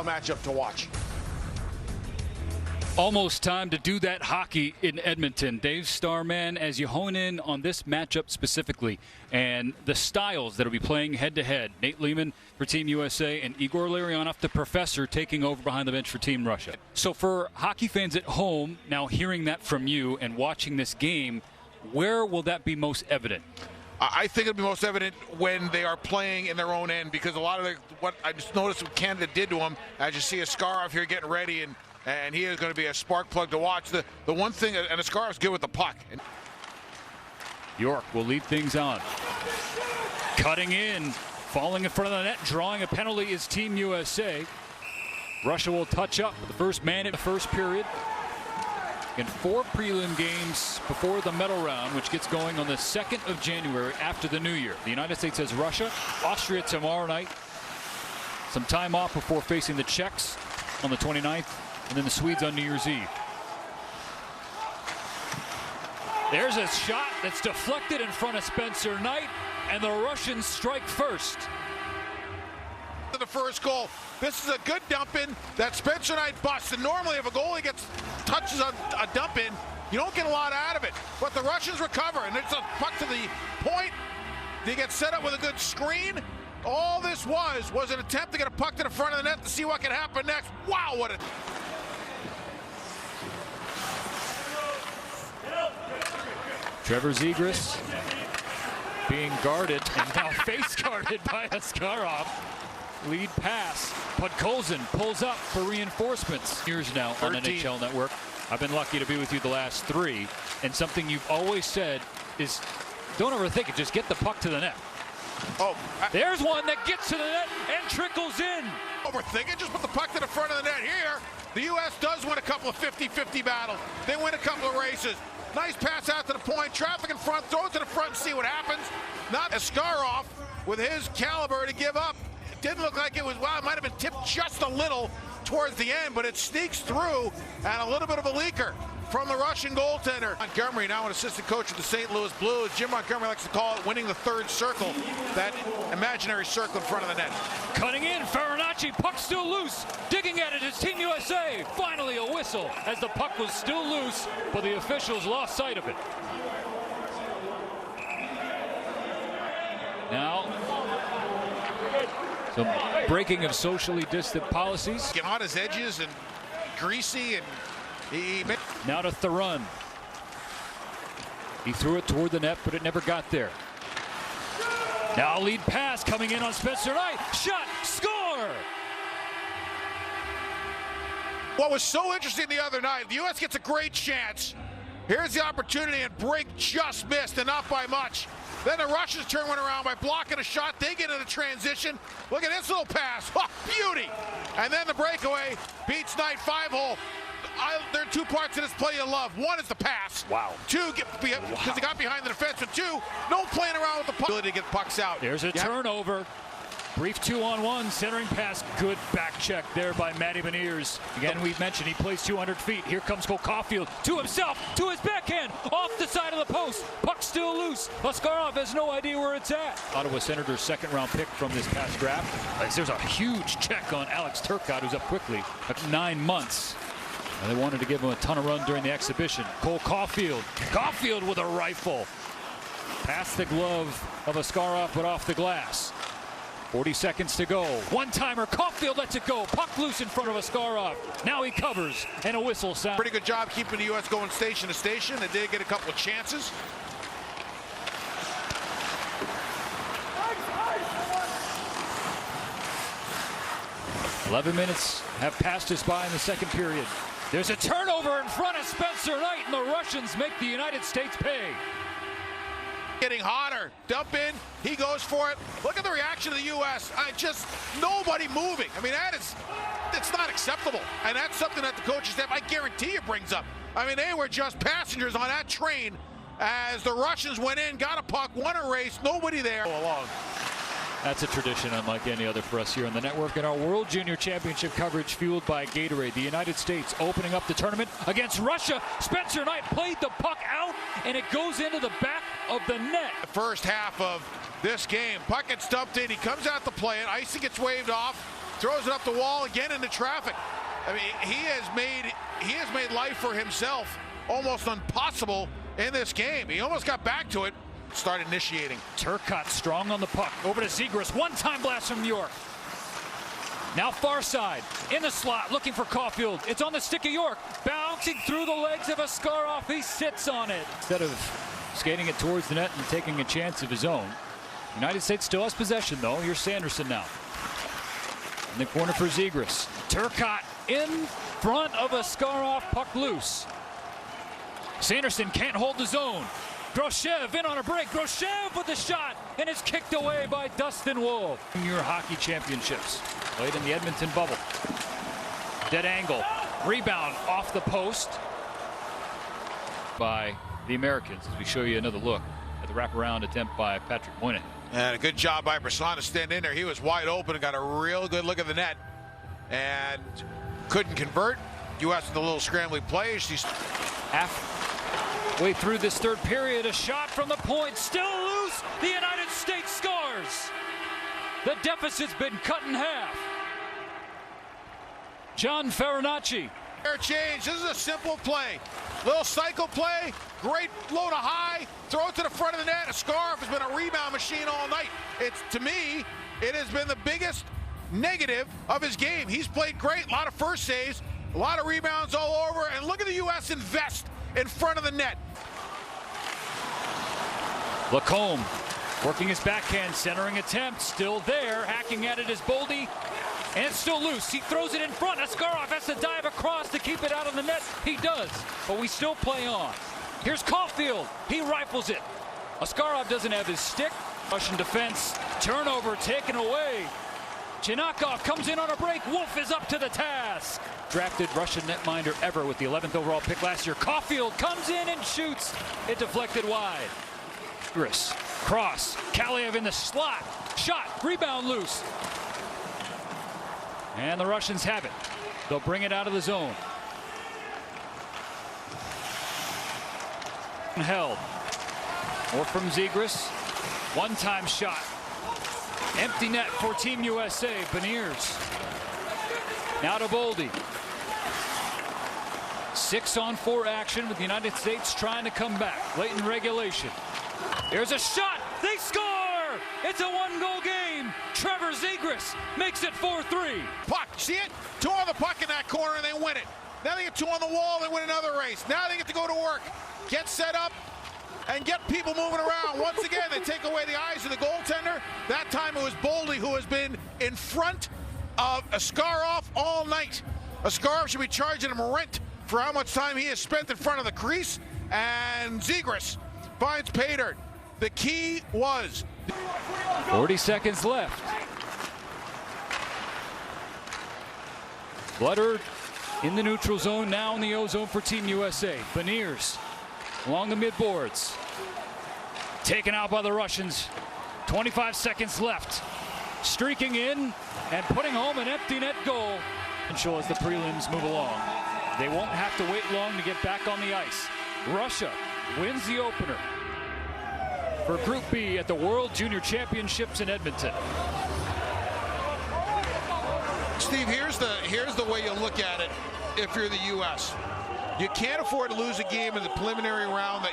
fun matchup to watch. Almost time to do that hockey in Edmonton. Dave Starman, as you hone in on this matchup specifically and the styles that will be playing head-to-head. Nate Lehman for Team USA and Igor Larionov, the professor, taking over behind the bench for Team Russia. So for hockey fans at home, now hearing that from you and watching this game, where will that be most evident? I think it'll be most evident when they are playing in their own end, because a lot of what I just noticed what Canada did to them, as you see Askarov here getting ready, and he is going to be a spark plug to watch. The one thing, and Askarov's good with the puck. York will lead things on. Cutting in, falling in front of the net, drawing a penalty is Team USA. Russia will touch up with the first man in the first period. In 4 prelim games before the medal round, which gets going on the 2nd of January after the new year. The United States has Russia, Austria tomorrow night. Some time off before facing the Czechs on the 29th, and then the Swedes on New Year's Eve. There's a shot that's deflected in front of Spencer Knight, and the Russians strike first. The first goal. This is a good dump in that Spencer Knight busts. And normally if a goalie touches a dump in, you don't get a lot out of it. But the Russians recover, and it's a puck to the point. They get set up with a good screen. All this was an attempt to get a puck to the front of the net to see what can happen next. Wow, what a... Trevor Zegras being guarded and now face guarded by Askarov. Lead pass. Podkolzin pulls up for reinforcements. Years now on NHL Network. I've been lucky to be with you the last 3. And something you've always said is don't overthink it. Just get the puck to the net. There's one that gets to the net and trickles in. Overthink it. Just put the puck to the front of the net here. The U.S. does win a couple of 50-50 battles. They win a couple of races. Nice pass out to the point. Traffic in front. Throw it to the front and see what happens. Not Askarov with his caliber to give up. It didn't look like it was, well, it might have been tipped just a little towards the end, but it sneaks through, and a little bit of a leaker from the Russian goaltender. Montgomery, now an assistant coach of the St. Louis Blues. Jim Montgomery likes to call it winning the third circle, that imaginary circle in front of the net. Cutting in, Farinacci, puck still loose. Digging at it is Team USA. Finally a whistle as the puck was still loose, but the officials lost sight of it. Now, some breaking of socially distant policies. Get on his edges and greasy, and now to Therun. He threw it toward the net, but it never got there. Now lead pass coming in on Spencer Knight. Shot, score! What was so interesting the other night, the U.S. gets a great chance. Here's the opportunity, and break just missed, and not by much. Then the Russians turn one around by blocking a shot. They get into transition. Look at this little pass. Oh, beauty! And then the breakaway beats Knight 5-hole. There are 2 parts of this play you love. One is the pass. Wow. 2, because he got behind the defense. And 2, no playing around with the puck. Ability to get pucks out. There's a turnover. Brief 2-on-1, centering pass. Good back check there by Matty Beniers. Again, we've mentioned he plays 200 feet. Here comes Cole Caulfield to himself, to his backhand, off the side of the post. Puck still loose. Askarov has no idea where it's at. Ottawa Senators' second-round pick from this past draft. There's a huge check on Alex Turcotte, who's up quickly. 9 months. And they wanted to give him a ton of run during the exhibition. Cole Caulfield. Caulfield with a rifle. Past the glove of Askarov, but off the glass. 40 seconds to go. One-timer. Caulfield lets it go. Puck loose in front of Askarov. Now he covers, and a whistle sound. Pretty good job keeping the U.S. going station to station. They did get a couple of chances. "11 minutes have passed us by in the second period. There's a turnover in front of Spencer Knight, and the Russians make the United States pay. Getting hotter. Dump in. He goes for it. Look at the reaction of the U.S. Just nobody moving. I mean, it's not acceptable. And that's something that the coaching staff, I guarantee you, brings up. I mean, they were just passengers on that train as the Russians went in, got a puck, won a race, nobody there. Along. That's a tradition unlike any other for us here on the network. In our World Junior Championship coverage fueled by Gatorade, the United States opening up the tournament against Russia. Spencer Knight played the puck out, and it goes into the back of the net. The first half of this game, puck gets dumped in. He comes out to play it. Icing gets waved off throws it up the wall again into traffic. I mean, he has made life for himself almost impossible in this game. He almost got back to it, started initiating. Turcotte strong on the puck, over to Zegras, one-time blast from York. Now far side, in the slot, looking for Caulfield. It's on the stick of York, bouncing through the legs of Askarov. He sits on it. Instead of skating it towards the net and taking a chance of his own. United States still has possession, though. Here's Sanderson now. In the corner for Zegras. Turcotte in front of Askarov, puck loose. Sanderson can't hold the zone. Groshev in on a break. Groshev with the shot, and it's kicked away by Dustin Wolf. Junior hockey championships played in the Edmonton bubble. Dead angle, rebound off the post by the Americans. As we show you another look at the wraparound attempt by Patrick Moynihan. And a good job by Brisson to stand in there. He was wide open and got a real good look at the net and couldn't convert. U.S. with a little scrambling play. She's halfway through this third period. A shot from the point, still loose. The United States scores. The deficit's been cut in half. John Farinacci. Air change. This is a simple play. Little cycle play. Great low to high. Throw it to the front of the net. Askarov has been a rebound machine all night. To me, it has been the biggest negative of his game. He's played great. A lot of first saves. A lot of rebounds all over. And look at the U.S. invest in front of the net. Lacombe working his backhand, centering attempt. Still there. Hacking at it is Boldy. And it's still loose. He throws it in front. Askarov has to dive across to keep it out of the net. He does. But we still play on. Here's Caulfield. He rifles it. Askarov doesn't have his stick. Russian defense. Turnover taken away. Chinakov comes in on a break. Wolf is up to the task. Drafted Russian netminder ever with the 11th overall pick last year. Caulfield comes in and shoots. It deflected wide. Gris. Cross. Kaliev in the slot. Shot. Rebound loose. And the Russians have it. They'll bring it out of the zone. Held. More from Zegras. One-time shot. Empty net for Team USA. Beniers. Now to Boldy. 6-on-4 action with the United States trying to come back. Late in regulation. There's a shot. They score! It's a one-goal game. Trevor Zegras makes it 4-3. Puck, see it? Two on the puck in that corner and they win it. Now they get two on the wall, they win another race. Now they get to go to work, get set up, and get people moving around. Once again, they take away the eyes of the goaltender. That time it was Boldy who has been in front of Askarov all night. Askarov should be charging him rent for how much time he has spent in front of the crease. And Zegras finds Pater. The key was 40 seconds left. Butter in the neutral zone, now in the O zone for Team USA. Beniers along the midboards. Taken out by the Russians. 25 seconds left. Streaking in and putting home an empty net goal. And show as the prelims move along. They won't have to wait long to get back on the ice. Russia wins the opener for Group B at the World Junior Championships in Edmonton. Steve, here's the way you look at it if you're the U.S. You can't afford to lose a game in the preliminary round that